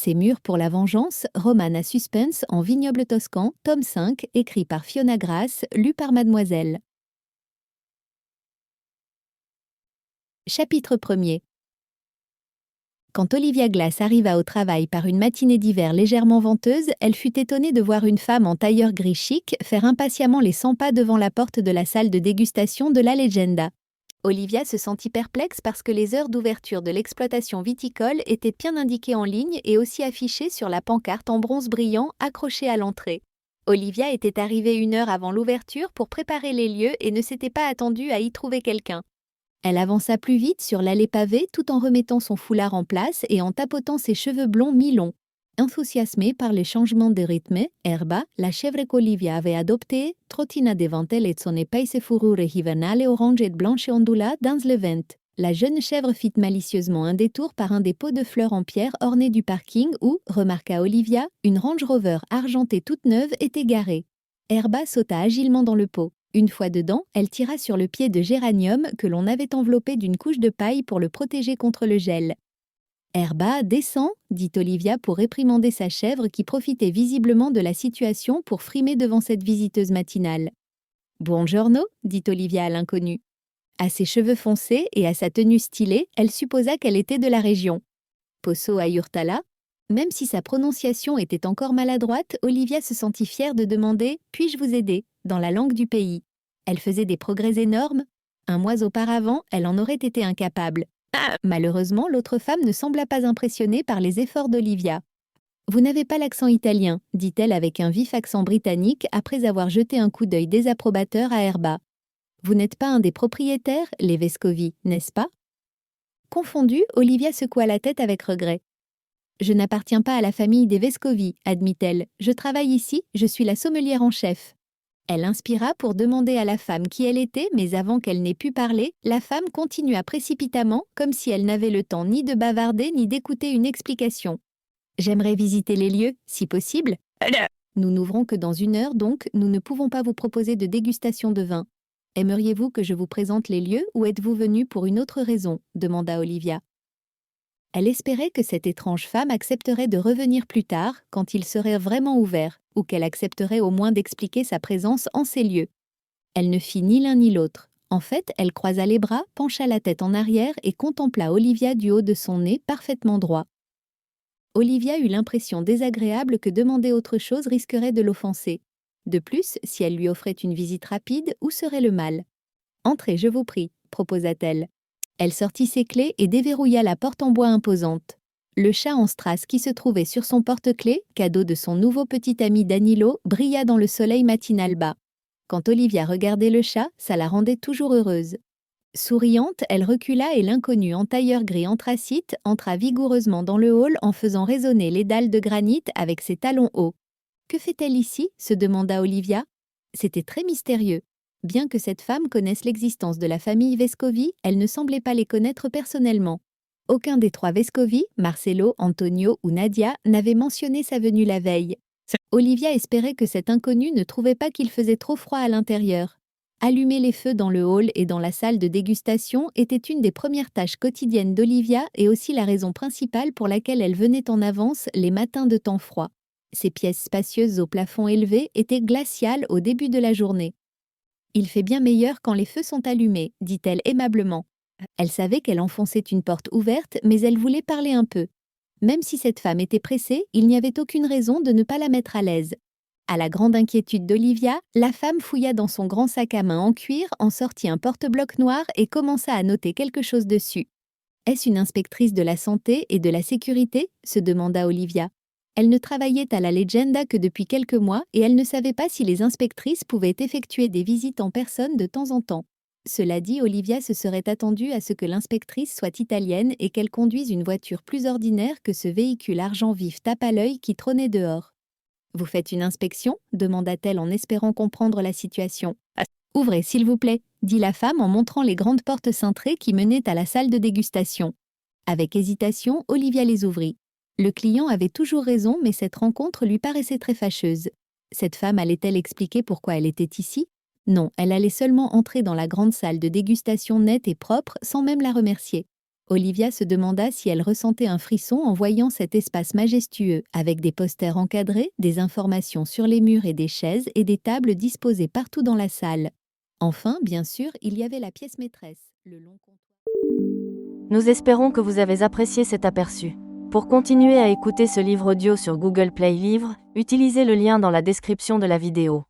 C'est Mûr pour la vengeance, roman à suspense en vignoble toscan, tome 5, écrit par Fiona Grass, lu par Mademoiselle. Chapitre 1er. Quand Olivia Glass arriva au travail par une matinée d'hiver légèrement venteuse, elle fut étonnée de voir une femme en tailleur gris chic faire impatiemment les 100 pas devant la porte de la salle de dégustation de la Legenda. Olivia se sentit perplexe parce que les heures d'ouverture de l'exploitation viticole étaient bien indiquées en ligne et aussi affichées sur la pancarte en bronze brillant accrochée à l'entrée. Olivia était arrivée 1 heure avant l'ouverture pour préparer les lieux et ne s'était pas attendue à y trouver quelqu'un. Elle avança plus vite sur l'allée pavée tout en remettant son foulard en place et en tapotant ses cheveux blonds mi-longs. Enthousiasmée par les changements de rythme, Erba, la chèvre qu'Olivia avait adoptée, trottina devant elle et son épaisse fourrure hivernale orange et blanche et ondula dans le vent. La jeune chèvre fit malicieusement un détour par un des pots de fleurs en pierre ornés du parking où, remarqua Olivia, une Range Rover argentée toute neuve était garée. Erba sauta agilement dans le pot. Une fois dedans, elle tira sur le pied de géranium que l'on avait enveloppé d'une couche de paille pour le protéger contre le gel. « Erba, descends !» dit Olivia pour réprimander sa chèvre qui profitait visiblement de la situation pour frimer devant cette visiteuse matinale. « Buongiorno !» dit Olivia à l'inconnue. À ses cheveux foncés et à sa tenue stylée, elle supposa qu'elle était de la région. Posso a Hurtala. Même si sa prononciation était encore maladroite, Olivia se sentit fière de demander « Puis-je vous aider ?» dans la langue du pays. Elle faisait des progrès énormes. 1 mois auparavant, elle en aurait été incapable. Malheureusement, l'autre femme ne sembla pas impressionnée par les efforts d'Olivia. « Vous n'avez pas l'accent italien », dit-elle avec un vif accent britannique après avoir jeté un coup d'œil désapprobateur à Erba. « Vous n'êtes pas un des propriétaires, les Vescovi, n'est-ce pas ?» Confondue, Olivia secoua la tête avec regret. « Je n'appartiens pas à la famille des Vescovi, admit-elle. Je travaille ici, je suis la sommelière en chef. » Elle inspira pour demander à la femme qui elle était, mais avant qu'elle n'ait pu parler, la femme continua précipitamment, comme si elle n'avait le temps ni de bavarder ni d'écouter une explication. « J'aimerais visiter les lieux, si possible. Nous n'ouvrons que dans 1 heure, donc nous ne pouvons pas vous proposer de dégustation de vin. Aimeriez-vous que je vous présente les lieux ou êtes-vous venu pour une autre raison ?» demanda Olivia. Elle espérait que cette étrange femme accepterait de revenir plus tard, quand il serait vraiment ouvert, ou qu'elle accepterait au moins d'expliquer sa présence en ces lieux. Elle ne fit ni l'un ni l'autre. En fait, elle croisa les bras, pencha la tête en arrière et contempla Olivia du haut de son nez parfaitement droit. Olivia eut l'impression désagréable que demander autre chose risquerait de l'offenser. De plus, si elle lui offrait une visite rapide, où serait le mal ? « Entrez, je vous prie », proposa-t-elle. Elle sortit ses clés et déverrouilla la porte en bois imposante. Le chat en strass qui se trouvait sur son porte-clés, cadeau de son nouveau petit ami Danilo, brilla dans le soleil matinal bas. Quand Olivia regardait le chat, ça la rendait toujours heureuse. Souriante, elle recula et l'inconnu en tailleur gris anthracite entra vigoureusement dans le hall en faisant résonner les dalles de granit avec ses talons hauts. « Que fait-elle ici ?» se demanda Olivia. C'était très mystérieux. Bien que cette femme connaisse l'existence de la famille Vescovi, elle ne semblait pas les connaître personnellement. Aucun des 3 Vescovi, Marcello, Antonio ou Nadia, n'avait mentionné sa venue la veille. Olivia espérait que cet inconnu ne trouvait pas qu'il faisait trop froid à l'intérieur. Allumer les feux dans le hall et dans la salle de dégustation était une des premières tâches quotidiennes d'Olivia et aussi la raison principale pour laquelle elle venait en avance les matins de temps froid. Ces pièces spacieuses au plafond élevé étaient glaciales au début de la journée. « Il fait bien meilleur quand les feux sont allumés », dit-elle aimablement. Elle savait qu'elle enfonçait une porte ouverte, mais elle voulait parler un peu. Même si cette femme était pressée, il n'y avait aucune raison de ne pas la mettre à l'aise. À la grande inquiétude d'Olivia, la femme fouilla dans son grand sac à main en cuir, en sortit un porte-bloc noir et commença à noter quelque chose dessus. « Est-ce une inspectrice de la santé et de la sécurité ?» se demanda Olivia. Elle ne travaillait à la Legenda que depuis quelques mois et elle ne savait pas si les inspectrices pouvaient effectuer des visites en personne de temps en temps. Cela dit, Olivia se serait attendue à ce que l'inspectrice soit italienne et qu'elle conduise une voiture plus ordinaire que ce véhicule argent vif tape à l'œil qui trônait dehors. « Vous faites une inspection ?» demanda-t-elle en espérant comprendre la situation. « Ouvrez, s'il vous plaît », dit la femme en montrant les grandes portes cintrées qui menaient à la salle de dégustation. Avec hésitation, Olivia les ouvrit. Le client avait toujours raison, mais cette rencontre lui paraissait très fâcheuse. Cette femme allait-elle expliquer pourquoi elle était ici ? Non, elle allait seulement entrer dans la grande salle de dégustation nette et propre sans même la remercier. Olivia se demanda si elle ressentait un frisson en voyant cet espace majestueux, avec des posters encadrés, des informations sur les murs et des chaises et des tables disposées partout dans la salle. Enfin, bien sûr, il y avait la pièce maîtresse, le long comptoir. Nous espérons que vous avez apprécié cet aperçu. Pour continuer à écouter ce livre audio sur Google Play Livres, utilisez le lien dans la description de la vidéo.